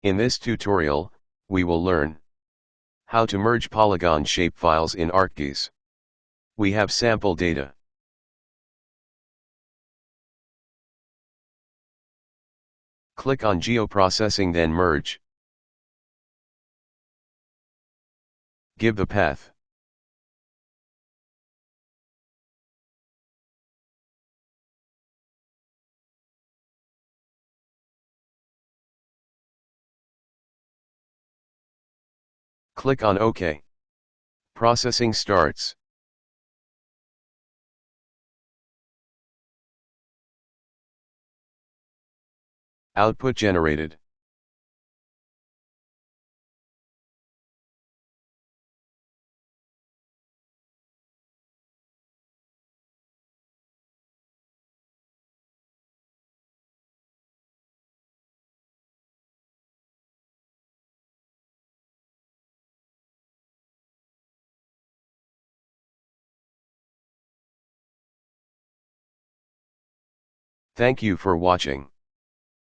In this tutorial, we will learn how to merge polygon shapefiles in ArcGIS. We have sample data. Click on Geoprocessing, then Merge. Give the path. Click on OK. Processing starts. Output generated. Thank you for watching.